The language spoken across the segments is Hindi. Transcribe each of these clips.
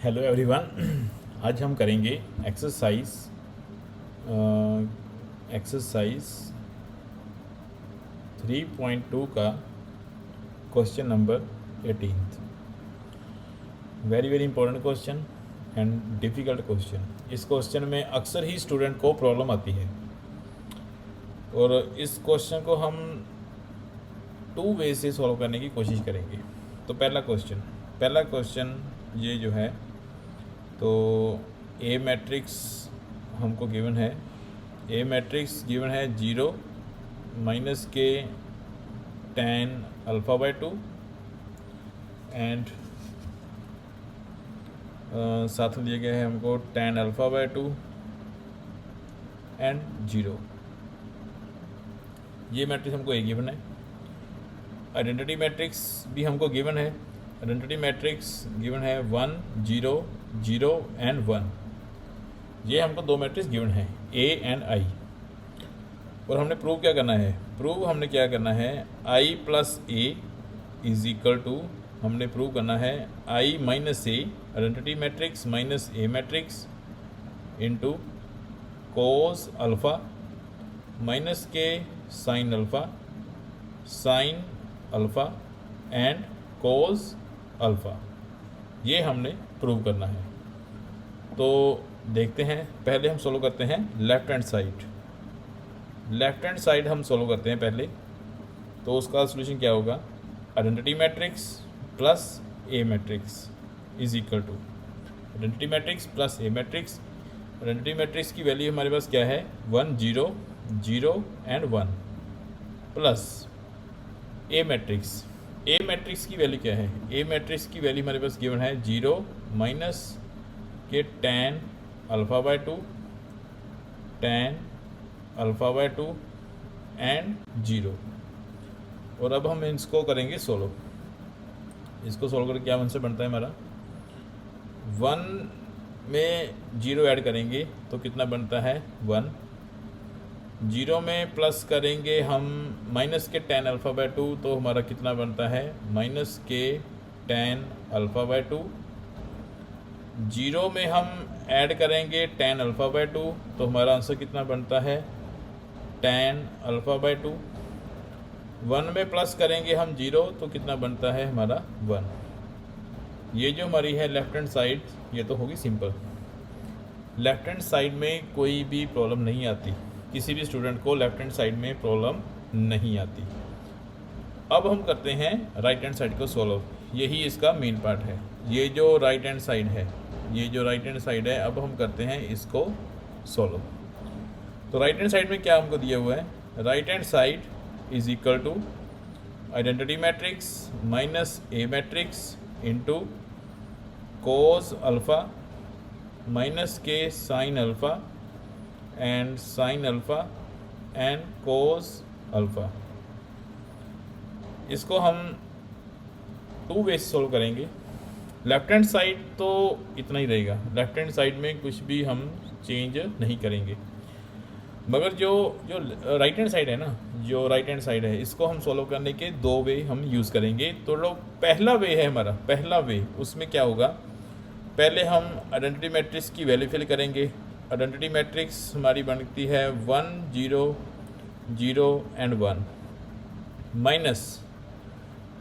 Hello everyone. आज हम करेंगे एक्सरसाइज एक्सरसाइज 3.2 का question number 18। Very very important question and difficult question. इस क्वेश्चन में अक्सर ही स्टूडेंट को प्रॉब्लम आती है और इस क्वेश्चन को हम 2 वे से सॉल्व करने की कोशिश करेंगे। तो पहला क्वेश्चन ये जो है, तो ए मैट्रिक्स हमको गिवन है। ए मैट्रिक्स गिवन है 0 माइनस के tan अल्फ़ा बाय 2 एंड साथ में दिया गया है हमको tan अल्फ़ा बाय 2 एंड 0। ये मैट्रिक्स हमको ए गिवन है। आइडेंटिटी मैट्रिक्स भी हमको गिवन है। आइडेंटिटी मैट्रिक्स गिवन है 1 0 0 एंड 1। ये हमको 2 मैट्रिक्स गिवन है ए एंड आई। और हमने प्रूव क्या करना है? I plus A is equal to, हमने प्रूव करना है I minus A, identity matrix minus A matrix into cos alpha minus के sine alpha and cos alpha. ये हमने प्रूव करना है। तो देखते हैं, पहले हम सोल्व करते हैं लेफ़्ट हैंड साइड हम सोल्व करते हैं पहले। तो उसका सोल्यूशन क्या होगा? Identity matrix plus A matrix is equal to identity matrix plus A matrix. Identity matrix की वैल्यू हमारे पास क्या है? 1 0 0 एंड 1 प्लस ए मैट्रिक्स की वैल्यू क्या है? ए मैट्रिक्स की वैल्यू हमारे पास गिवन है 0 माइनस के tan अल्फ़ा बाय 2 एंड 0। और अब हम इसको करेंगे सोल्व। इसको सोल्व करके क्या आंसर बनता है हमारा? 1 में 0 ऐड करेंगे तो कितना बनता है? 1। 0 में प्लस करेंगे हम माइनस के tan अल्फ़ा बाय 2, तो हमारा कितना बनता है? माइनस के tan अल्फ़ा बाय 2। 0 में हम ऐड करेंगे tan अल्फ़ा बाय 2, तो हमारा आंसर कितना बनता है? tan alpha by 2। 1 में प्लस करेंगे हम 0, तो कितना बनता है हमारा? 1। ये जो हमारी है लेफ़्ट हैंड साइड, ये तो होगी सिंपल। लेफ़्ट हैंड साइड में कोई भी प्रॉब्लम नहीं आती, किसी भी स्टूडेंट को लेफ़्ट हैंड साइड में प्रॉब्लम नहीं आती। अब हम करते हैं राइट हैंड साइड को सॉल्व। यही इसका मेन पार्ट है। ये जो राइट हैंड साइड है, अब हम करते हैं इसको सॉल्व। तो राइट हैंड साइड में क्या हमको दिया हुआ है? Right hand side is equal to identity matrix minus A matrix into cos alpha minus के sine alpha and cos alpha. इसको हम 2 वे से सोल्व करेंगे। लेफ़्ट हैंड साइड तो इतना ही रहेगा, लेफ़्ट हैंड साइड में कुछ भी हम चेंज नहीं करेंगे। मगर जो राइट हैंड साइड है इसको हम सोल्व करने के 2 वे हम यूज़ करेंगे। तो पहला वे है हमारा, उसमें क्या होगा? पहले हम आइडेंटिटी मैट्रिक्स की वैल्यू फिल करेंगे। आइडेंटिटी मैट्रिक्स हमारी बनती है 1 0 0 एंड 1 माइनस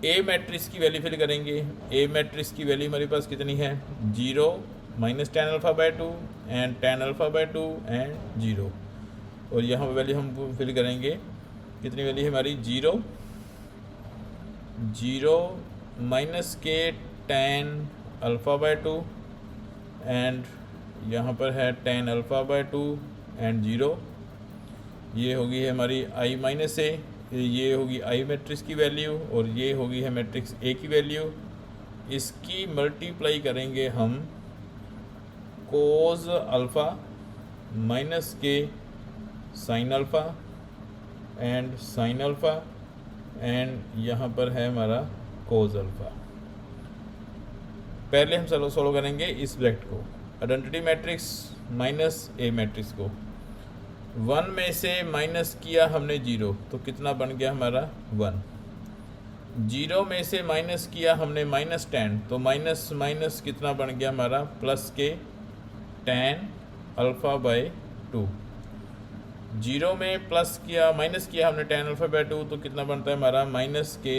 ए मैट्रिक्स की वैल्यू फिल करेंगे। ए मैट्रिक्स की वैल्यू हमारे पास कितनी है? 0 minus tan alpha by 2 and tan alpha by 2 and 0। और यहाँ वैल्यू हम फिल करेंगे, कितनी वैल्यू है हमारी? 0 माइनस के tan अल्फ़ा बाय 2 एंड यहाँ पर है tan अल्फ़ा बाय 2 एंड 0। ये होगी है हमारी आई माइनस ए, ये होगी आई मैट्रिक्स की वैल्यू, और ये होगी है मैट्रिक्स ए की वैल्यू। इसकी मल्टीप्लाई करेंगे हम कोस अल्फ़ा माइनस के साइन अल्फ़ा एंड यहाँ पर है हमारा कोस अल्फ़ा। पहले हम सोल्व करेंगे इस ब्रैकेट को, identity matrix minus A matrix को। 1 में से माइनस किया हमने 0, तो कितना बन गया हमारा? 1। जीरो में से माइनस किया हमने -10, तो माइनस माइनस कितना बन गया हमारा प्लस के tan α/2। जीरो में प्लस किया माइनस किया हमने tan α/2, तो कितना बनता है हमारा माइनस के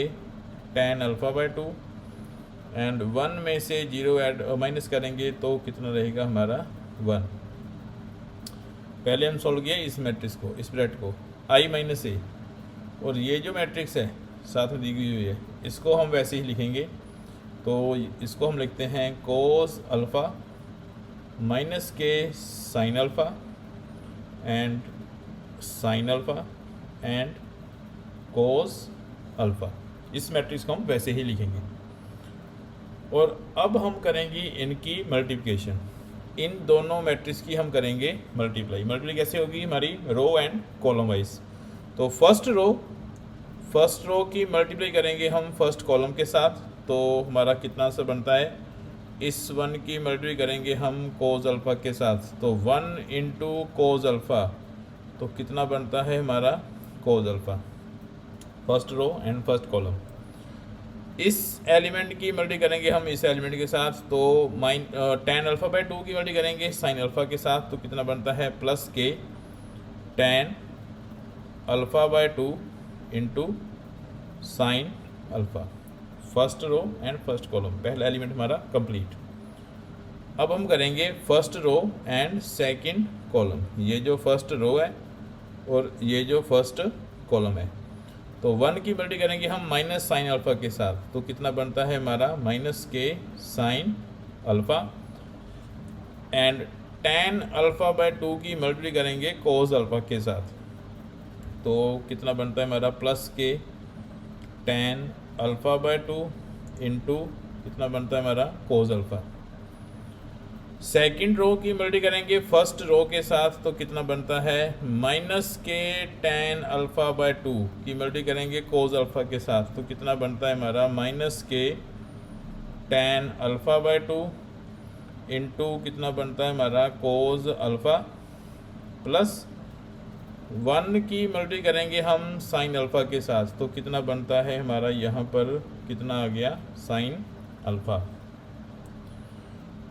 tan α/2। एंड 1 में से जीरो ऐड माइनस करेंगे तो कितना रहेगा हमारा 1। पहले हम सॉल्व किए इस मैट्रिक्स को, इस ब्रैकेट को I-A, और ये जो मैट्रिक्स है साथ में दी गई हुई है इसको हम वैसे ही लिखेंगे। तो इसको हम लिखते हैं कोस अल्फ़ा माइनस के sine alpha and sine alpha and cos alpha. इस मैट्रिक्स को हम वैसे ही लिखेंगे। और अब हम करेंगे इनकी मल्टीप्लिकेशन, इन दोनों मैट्रिक्स की हम करेंगे मल्टीप्लाई कैसे होगी हमारी रो एंड कॉलम वाइज। तो फर्स्ट रो की मल्टीप्लाई करेंगे हम फर्स्ट कॉलम के साथ, तो हमारा कितना आंसर बनता है। इस 1 की मल्टीप्लाई करेंगे हम कोस अल्फ़ा के साथ, तो 1 इंटू कोस अल्फ़ा, तो कितना बनता है हमारा cos alpha, first row and first column. इस एलिमेंट की मल्टी करेंगे हम इस एलिमेंट के साथ, तो tan α/2 की मल्टी करेंगे साइन अल्फ़ा के साथ, तो कितना बनता है प्लस के tan α/2 into sine alpha, first row and first column. पहला एलिमेंट हमारा कंप्लीट। अब हम करेंगे first row and second column, ये जो फर्स्ट रो है और ये जो फर्स्ट कॉलम है। तो 1 की मल्टी करेंगे हम माइनस साइन अल्फ़ा के साथ, तो कितना बनता है हमारा माइनस के साइन अल्फ़ा। एंड tan α/2 की मल्टी करेंगे कोस अल्फ़ा के साथ, तो कितना बनता है हमारा प्लस के tan α/2 इंटू कितना बनता है हमारा कोस अल्फ़ा। सेकंड रो की मल्टी करेंगे फर्स्ट रो के साथ, तो कितना बनता है माइनस के tan α/2 की मल्टी करेंगे कोस अल्फ़ा के साथ, तो कितना बनता है हमारा माइनस के tan α/2 इंटू कितना बनता है हमारा कोस अल्फ़ा, प्लस 1 की मल्टी करेंगे हम साइन अल्फ़ा के साथ, तो कितना बनता है हमारा यहाँ पर कितना आ गया साइन अल्फ़ा।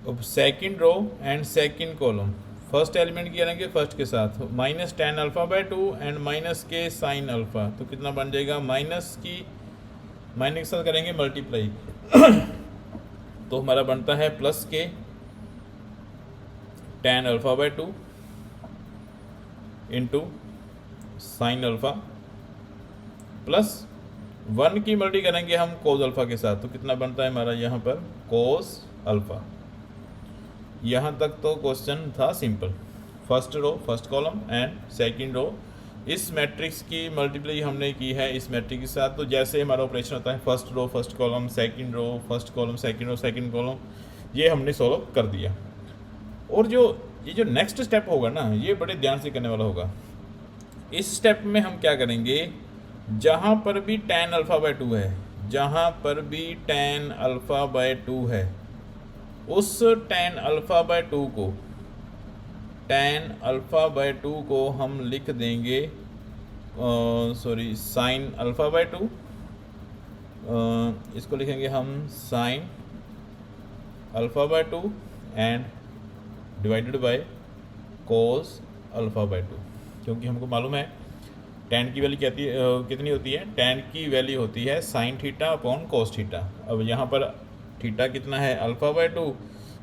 अब second row and second column, first element की करेंगे फर्स्ट के साथ, माइनस tan α/2 एंड माइनस के साइन अल्फ़ा, तो कितना बन जाएगा माइनस के साथ करेंगे मल्टीप्लाई तो हमारा बनता है प्लस के tan α/2 into sine alpha, plus 1 की मल्टी करेंगे हम कोस अल्फ़ा के साथ, तो कितना बनता है हमारा यहाँ पर कोस अल्फ़ा। यहाँ तक तो क्वेश्चन था simple, first row first column and second row. इस मैट्रिक्स की मल्टीप्लाई हमने की है इस मैट्रिक्स के साथ, तो जैसे हमारा ऑपरेशन होता है first row first column, second row first column, second row second column, ये हमने सॉल्व कर दिया। और ये जो नेक्स्ट स्टेप होगा ना, ये बड़े ध्यान से करने वाला होगा। इस स्टेप में हम क्या करेंगे, जहाँ पर भी tan α/2 है, जहाँ पर भी tan α/2 है, उस tan α/2 को हम लिख देंगे साइन α/2, इसको लिखेंगे हम sine α/2 and divided by cos α/2, क्योंकि हमको मालूम है tan की वैल्यू कितनी होती है, tan की वैल्यू होती है sign theta upon cos theta. अब यहाँ पर थीटा कितना है α/2,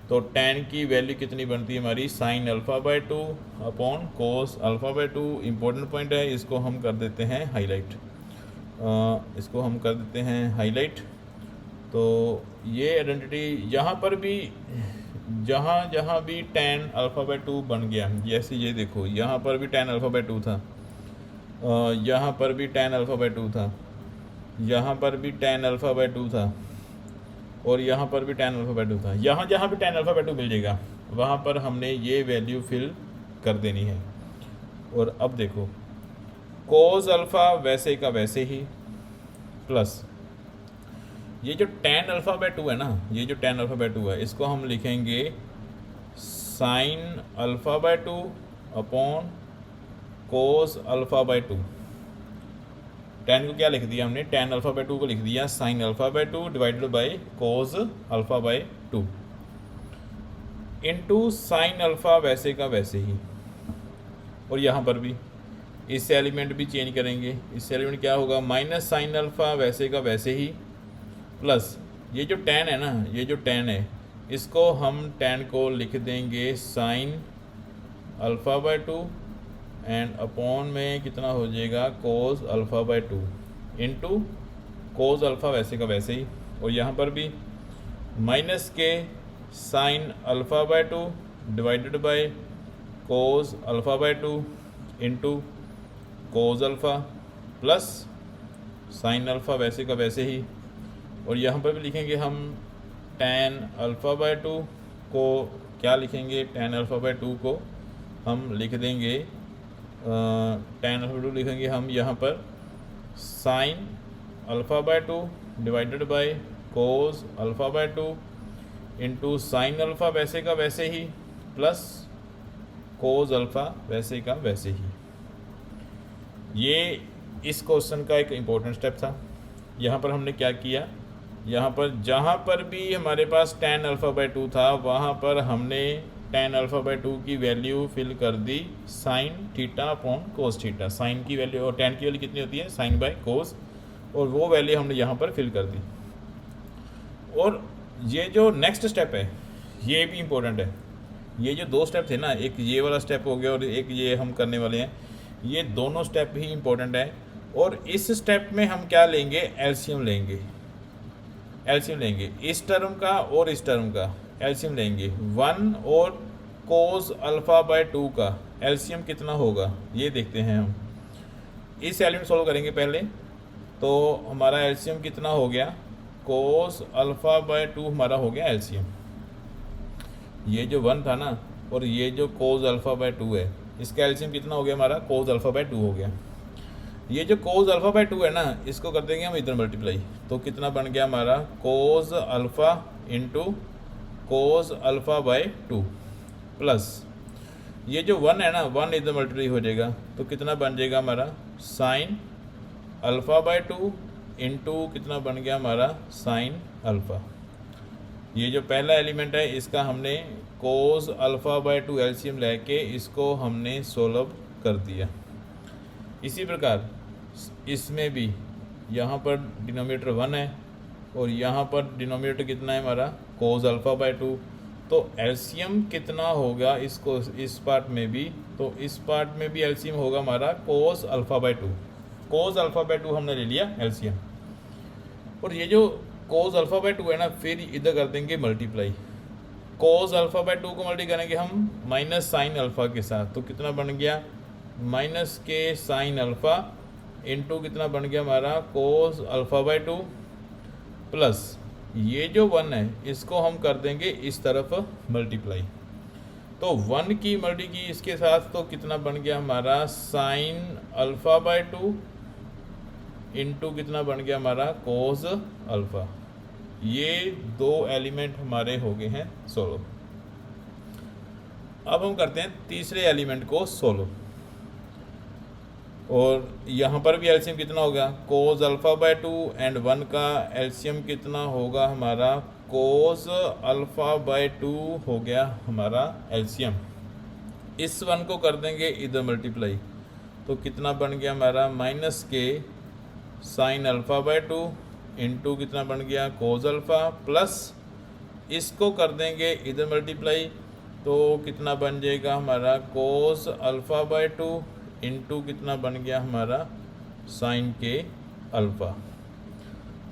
तो tan की वैल्यू कितनी बनती है हमारी sine α/2 upon cos α/2। Important point है, इसको हम कर देते हैं हाईलाइट। तो ये आइडेंटिटी यहाँ पर भी जहाँ भी tan α/2 बन गया, जैसे ये देखो यहाँ पर भी tan α/2 था, यहाँ पर भी tan α/2 था, यहाँ पर भी tan α/2 था, और यहाँ पर भी tan α/2 था। जहाँ भी tan α/2 मिल जाएगा वहाँ पर हमने ये वैल्यू फिल कर देनी है। और अब देखो कोस अल्फ़ा वैसे का वैसे ही, प्लस ये जो tan α/2 है ना, ये जो tan α/2 है, इसको हम लिखेंगे साइन α/2 अपॉन कोस α/2। टेन को क्या लिख दिया हमने, टेन अल्फ़ा बाई टू को लिख दिया sine alpha by two divided by cos alpha by two into sine alpha वैसे का वैसे ही। और यहाँ पर भी इससे एलिमेंट भी चेंज करेंगे, इससे एलिमेंट क्या होगा, माइनस साइन अल्फ़ा वैसे का वैसे ही प्लस ये जो टेन है ना, ये जो टेन है इसको हम टेन को लिख देंगे sine alpha by two and upon में कितना हो जाएगा cos alpha by two into cos alpha वैसे का वैसे ही। और यहाँ पर भी माइनस के sine alpha by two divided by cos alpha by two into cos alpha plus sine alpha वैसे का वैसे ही। और यहाँ पर भी लिखेंगे हम टेन अल्फ़ा बाई टू को क्या लिखेंगे, टेन अल्फ़ा बाई टू को हम लिख देंगे टेन अल्फ़ा बाई टू लिखेंगे हम यहाँ पर sine alpha by two divided by cos alpha by two into sine alpha वैसे का वैसे ही प्लस कोज अल्फ़ा वैसे का वैसे ही। ये इस क्वेश्चन का एक इम्पोर्टेंट स्टेप था। यहाँ पर हमने क्या किया, यहाँ पर जहाँ पर भी हमारे पास टेन अल्फ़ा बाई टू था वहाँ पर हमने टेन अल्फ़ा बाई टू की वैल्यू फिल कर दी sine theta upon cos theta. Sine की वैल्यू और टेन की वैल्यू कितनी होती है, साइन बाई कोस, और वो वैल्यू हमने यहाँ पर फिल कर दी। और ये जो नेक्स्ट स्टेप है ये भी इम्पोर्टेंट है। ये जो दो स्टेप थे ना, एक ये वाला स्टेप हो गया और एक ये हम करने वाले हैं, ये दोनों स्टेप ही इम्पोर्टेंट है। और इस स्टेप में हम क्या लेंगे, एलसीएम लेंगे, एलसीएम लेंगे इस टर्म का और इस टर्म का एलसीएम लेंगे। वन और कोस अल्फ़ा बाय टू का एलसीएम कितना होगा ये देखते हैं हम। इस एलिमेंट सॉल्व करेंगे पहले, तो हमारा एलसीएम कितना हो गया, कोस अल्फ़ा बाय टू हमारा हो गया एलसीएम। ये जो वन था ना और ये जो कोस अल्फ़ा बाय टू है, इसका एलसीएम कितना हो गया हमारा, कोस अल्फ़ा बाय टू हो गया। ये जो कोस अल्फ़ा बाय टू है ना, इसको कर देंगे हम इधर मल्टीप्लाई, तो कितना बन गया हमारा cos alpha into cos alpha by two plus ये जो वन है ना, वन इधर मल्टीप्लाई हो जाएगा, तो कितना बन जाएगा हमारा sign alpha by two into कितना बन गया हमारा साइन अल्फ़ा। ये जो पहला एलिमेंट है इसका हमने कोस अल्फ़ा बाय टू एलसीएम लेके इसको हमने सोल्व कर दिया। इसी प्रकार इसमें भी यहाँ पर डिनोमिनेटर वन है और यहाँ पर डिनोमिनेटर कितना है हमारा कोस अल्फ़ा बाय टू, तो एलसीएम कितना होगा इसको इस पार्ट में भी, तो इस पार्ट में भी एलसीएम होगा हमारा cos alpha by two. Cos alpha by two हमने ले लिया एलसीएम, और ये जो कोस अल्फ़ा बाय टू है ना, फिर इधर कर देंगे multiply. Cos alpha by two को मल्टी करेंगे हम माइनस साइन अल्फ़ा के साथ, तो कितना बन गया माइनस के साइन अल्फ़ा इंटू कितना बन गया हमारा cos alpha by two plus ये जो वन है इसको हम कर देंगे इस तरफ मल्टीप्लाई, तो वन की मल्टी की इसके साथ, तो कितना बन गया हमारा sign alpha by two into कितना बन गया हमारा कोस अल्फ़ा। ये दो एलिमेंट हमारे हो गए हैं सोल्व। अब हम करते हैं तीसरे एलिमेंट को सोल्व, और यहाँ पर भी एलसीएम कितना होगा कोस alpha by two and one का एलसीएम कितना होगा हमारा कोस अल्फ़ा बाय टू हो गया हमारा एलसीएम। इस वन को कर देंगे इधर मल्टीप्लाई, तो कितना बन गया हमारा माइनस के sine alpha by two into कितना बन गया कोस अल्फ़ा प्लस इसको कर देंगे इधर मल्टीप्लाई, तो कितना बन जाएगा हमारा cos alpha by two into कितना बन गया हमारा साइन के अल्फ़ा।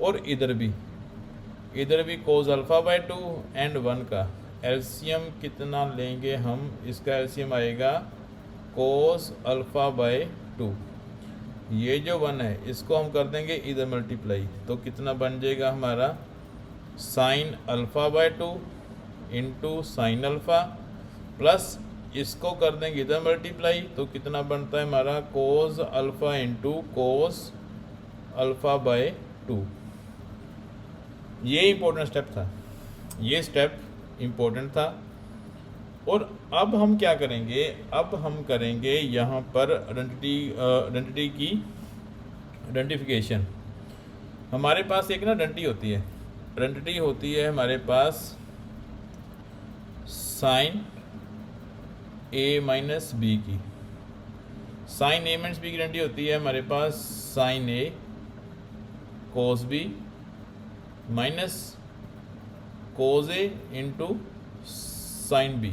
और इधर भी कोस alpha by two and one का एलसीएम कितना लेंगे हम, इसका एलसीएम आएगा कोस अल्फ़ा बाय टू। ये जो वन है इसको हम कर देंगे इधर मल्टीप्लाई, तो कितना बन जाएगा हमारा sign alpha by two into sine alpha plus इसको कर देंगे इधर मल्टीप्लाई, तो कितना बनता है हमारा cos alpha into cos alpha by two. ये इम्पोर्टेंट स्टेप था, ये स्टेप इम्पोर्टेंट था। और अब हम क्या करेंगे, अब हम करेंगे यहाँ पर आइडेंटिटी आइडेंटिफिकेशन। हमारे पास एक ना आइडेंटिटी होती है, आइडेंटिटी होती है हमारे पास साइन ए माइनस बी की। साइन ए माइनस बी की आइडेंटिटी होती है हमारे पास sign A cos B minus cos A into sine B.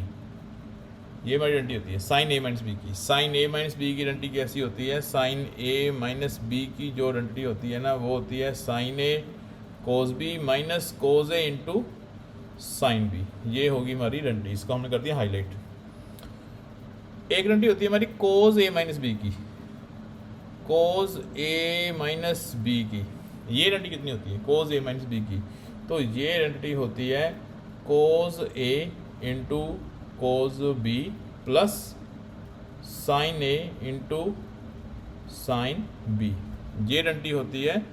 ये हमारी आइडेंटिटी होती है साइन ए माइनस बी की। साइन ए माइनस बी की आइडेंटिटी कैसी होती है? साइन ए माइनस बी की जो आइडेंटिटी होती है ना, वो होती है sine A cos B minus cos A into sine B. ये होगी हमारी आइडेंटिटी, इसको हमने कर दिया हाईलाइट। एक आइडेंटिटी होती है हमारी कोस ए माइनस बी की, कोस ए माइनस बी की। ये आइडेंटिटी कितनी होती है? कोस ए माइनस बी की। तो ये आइडेंटिटी होती है cos A into cos B plus sine A into sine B. ये आइडेंटिटी होती है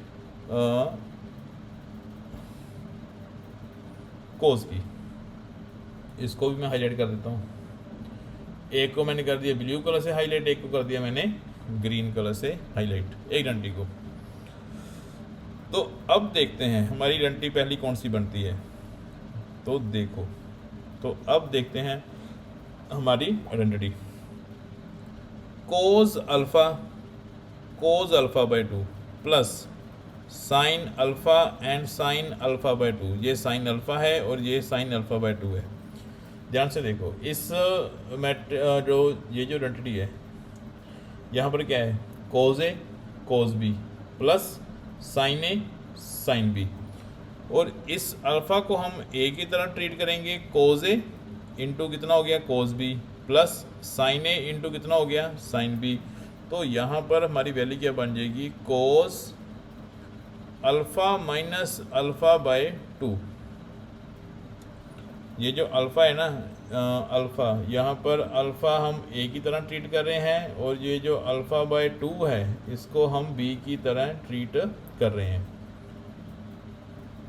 कोस की। इसको भी मैं हाईलाइट कर देता हूँ। एक को मैंने कर दिया ब्लू कलर से हाईलाइट, एक को कर दिया मैंने ग्रीन कलर से हाईलाइट, एक आइडेंटिटी को। तो अब देखते हैं हमारी आइडेंटिटी पहली कौन सी बनती है। तो देखो, तो अब देखते हैं हमारी identity cos alpha by 2 plus sine alpha and sine alpha by 2। ये साइन अल्फा है और ये साइन अल्फा बाय 2 है। ध्यान से देखो, इस जो ये जो आइडेंटिटी है यहाँ पर क्या है? Cos A cos B plus sine A sine B. और इस अल्फ़ा को हम ए की तरह ट्रीट करेंगे, कोस ए इंटू कितना हो गया? Cos B plus sine A into कितना हो गया? Sine B. तो यहाँ पर हमारी वैल्यू क्या बन जाएगी? Cos alpha minus alpha by 2। ये जो अल्फ़ा है ना, अल्फ़ा, यहाँ पर अल्फ़ा हम ए की तरह ट्रीट कर रहे हैं और ये जो अल्फ़ा बाय 2 है इसको हम बी की तरह ट्रीट कर रहे हैं।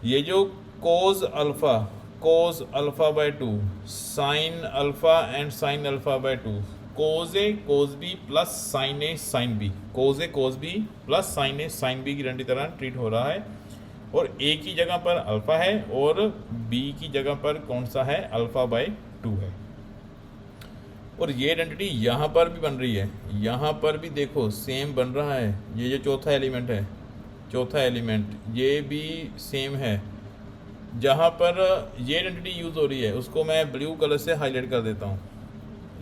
ये जो cos alpha by 2 sine alpha and sine alpha by 2, cos A cos B plus sine A sine B, cos A cos B plus sine A sine B की आइडेंटिटी तरह ट्रीट हो रहा है। और ए की जगह पर अल्फ़ा है और बी की जगह पर कौन सा है? अल्फ़ा बाय 2 है। और ये आइडेंटिटी यहाँ पर भी बन रही है, यहाँ पर भी देखो सेम बन रहा है। ये जो चौथा एलिमेंट है, चौथा एलिमेंट ये भी सेम है। जहाँ पर ये आइडेंटिटी यूज़ हो रही है उसको मैं ब्लू कलर से हाईलाइट कर देता हूँ।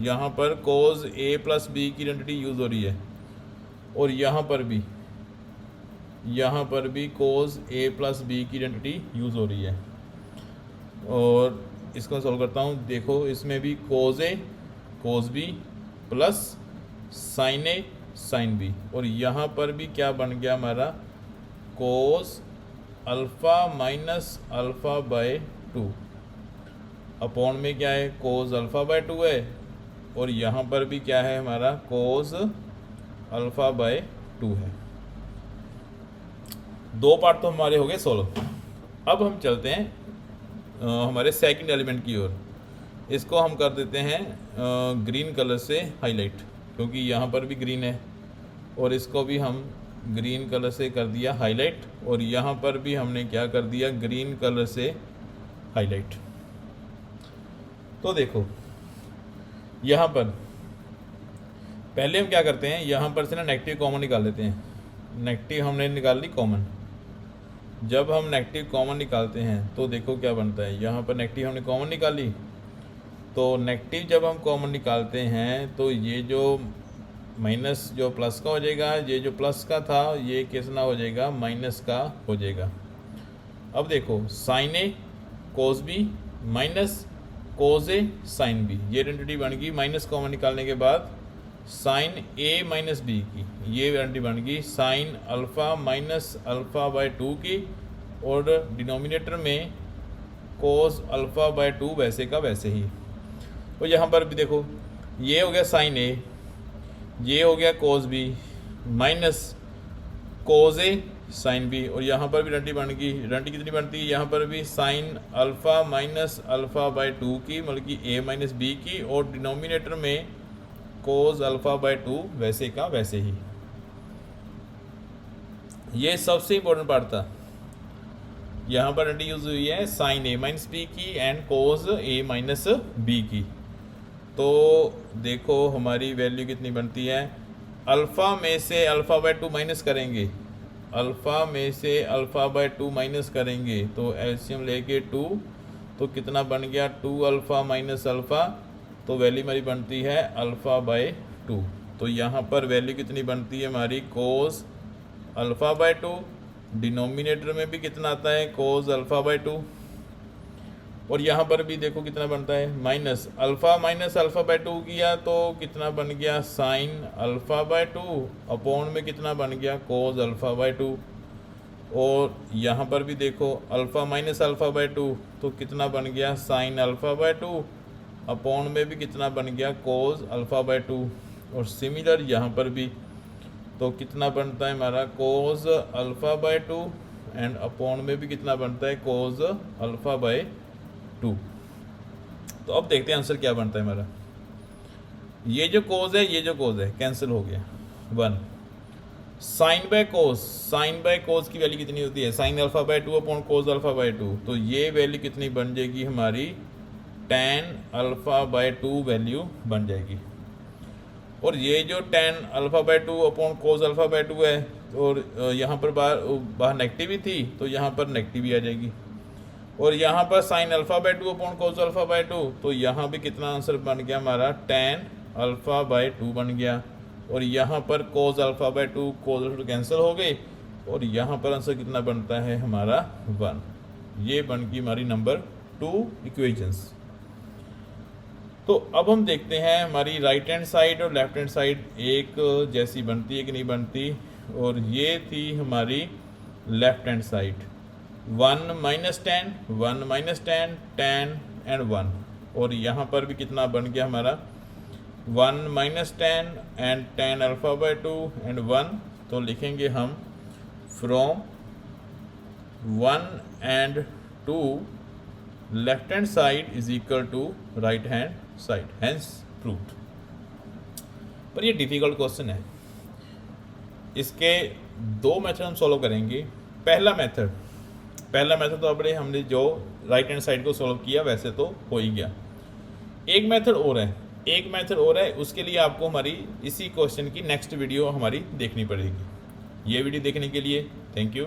यहाँ पर कोस ए प्लस बी की आइडेंटिटी यूज़ हो रही है और यहाँ पर भी कोस ए प्लस बी की आइडेंटिटी यूज़ हो रही है। और इसको सॉल्व करता हूँ। देखो, इसमें भी कोस A cos B plus sine A sine B. और यहाँ पर भी क्या बन गया हमारा? Cos alpha minus alpha by 2 upon में क्या है? कोस अल्फ़ा बाय 2 है। और यहाँ पर भी क्या है हमारा? कोस अल्फ़ा बाय 2 है। दो पार्ट तो हमारे हो गए सोल्व। अब हम चलते हैं हमारे सेकंड एलिमेंट की ओर। इसको हम कर देते हैं ग्रीन कलर से हाईलाइट, क्योंकि यहाँ पर भी ग्रीन है। और इसको भी हम ग्रीन कलर से कर दिया हाईलाइट और यहाँ पर भी हमने क्या कर दिया? ग्रीन कलर से हाईलाइट। तो देखो, यहाँ पर पहले हम क्या करते हैं, यहाँ पर से ना नेगेटिव कॉमन निकाल लेते हैं। नेगेटिव हमने निकाल ली कॉमन। जब हम नेगेटिव कॉमन निकालते हैं तो देखो क्या बनता है। यहाँ पर नेगेटिव हमने कॉमन निकाली, तो नेगेटिव जब हम कॉमन निकालते हैं तो ये जो माइनस जो प्लस का हो जाएगा, ये जो प्लस का था ये कितना हो जाएगा? माइनस का हो जाएगा। अब देखो, साइन ए कोस बी माइनस कोस ए साइन बी, ये आइडेंटिटी बन गई। माइनस कॉमन निकालने के बाद साइन ए माइनस बी की ये आइडेंटिटी बन गई sine alpha minus alpha by 2 की। और डिनोमिनेटर में कोस अल्फ़ा बाय 2 वैसे का वैसे ही। और यहाँ पर भी देखो, ये हो गया साइन ए, ये हो गया कोस बी माइनस कोस ए साइन बी। और यहाँ पर भी आइडेंटिटी बन गई। आइडेंटिटी कितनी बनती है? यहाँ पर भी sine alpha minus alpha by 2 की, मतलब कि ए माइनस बी की। और डिनोमिनेटर में कोस अल्फ़ा बाय 2 वैसे का वैसे ही। ये सबसे इम्पोर्टेंट पार्ट था। यहाँ पर एंटी यूज हुई है साइन ए माइनस बी की and cos A minus B की। तो देखो हमारी वैल्यू कितनी बनती है, अल्फ़ा में से अल्फ़ा बाय 2 माइनस करेंगे, अल्फ़ा में से अल्फ़ा बाय 2 माइनस करेंगे तो एलसीएम लेके 2, तो कितना बन गया 2 अल्फ़ा माइनस अल्फ़ा, तो वैल्यू हमारी बनती है अल्फ़ा बाय 2। तो यहाँ पर वैल्यू कितनी बनती है हमारी कोस अल्फ़ा बाय 2, डिनोमिनेटर में भी कितना आता है कोस अल्फ़ा बाय 2, और यहाँ पर भी देखो कितना बनता है माइनस अल्फ़ा बाय 2 किया तो कितना बन गया साइन अल्फ़ा बाय 2 अपॉन में कितना बन गया कोस अल्फ़ा बाय 2, और यहाँ पर भी देखो अल्फ़ा बाय 2 तो कितना बन गया साइन अल्फ़ा बाय 2 अपॉन में भी कितना बन गया कोस अल्फ़ा बाय 2, और सिमिलर यहाँ पर भी तो कितना बनता है हमारा cos alpha by 2 and upon में भी कितना बनता है कोस अल्फ़ा बाय 2। तो अब देखते हैं आंसर क्या बनता है हमारा। ये जो कोस है ये जो कोस है कैंसिल हो गया 1, साइन बाय कोस की वैल्यू कितनी होती है sign alpha by 2 upon cos alpha by 2, तो ये वैल्यू कितनी बन जाएगी हमारी tan अल्फ़ा बाय 2 वैल्यू बन जाएगी, और ये जो tan alpha by 2 upon cos alpha by 2 है, और यहाँ पर बाहर नेगेटिव ही थी तो यहाँ पर नेगेटिव ही आ जाएगी, और यहाँ पर sine alpha by 2 upon cos alpha by 2, तो यहाँ भी कितना आंसर बन गया हमारा tan अल्फ़ा बाय 2 बन गया, और यहाँ पर कोस alpha by 2 cos alpha cancel हो गए, और यहाँ पर आंसर कितना बनता है हमारा 1। ये बन गई हमारी नंबर 2 इक्वेशंस। तो अब हम देखते हैं हमारी राइट हैंड साइड और लेफ्ट हैंड साइड एक जैसी बनती है कि नहीं बनती, और ये थी हमारी left hand side 1 minus 10 10 and 1, और यहाँ पर भी कितना बन गया हमारा 1 minus 10 and 10 alpha by 2 and 1, तो लिखेंगे हम from 1 and 2 left hand side is equal to right hand side, hence proved. पर ये डिफिकल्ट क्वेश्चन है, इसके 2 मेथड हम सॉल्व करेंगे। पहला मेथड तो अपने हमने जो राइट हैंड साइड को सॉल्व किया वैसे तो हो ही गया। एक मेथड और है, उसके लिए आपको हमारी इसी क्वेश्चन की नेक्स्ट वीडियो हमारी देखनी पड़ेगी। ये वीडियो देखने के लिए थैंक यू।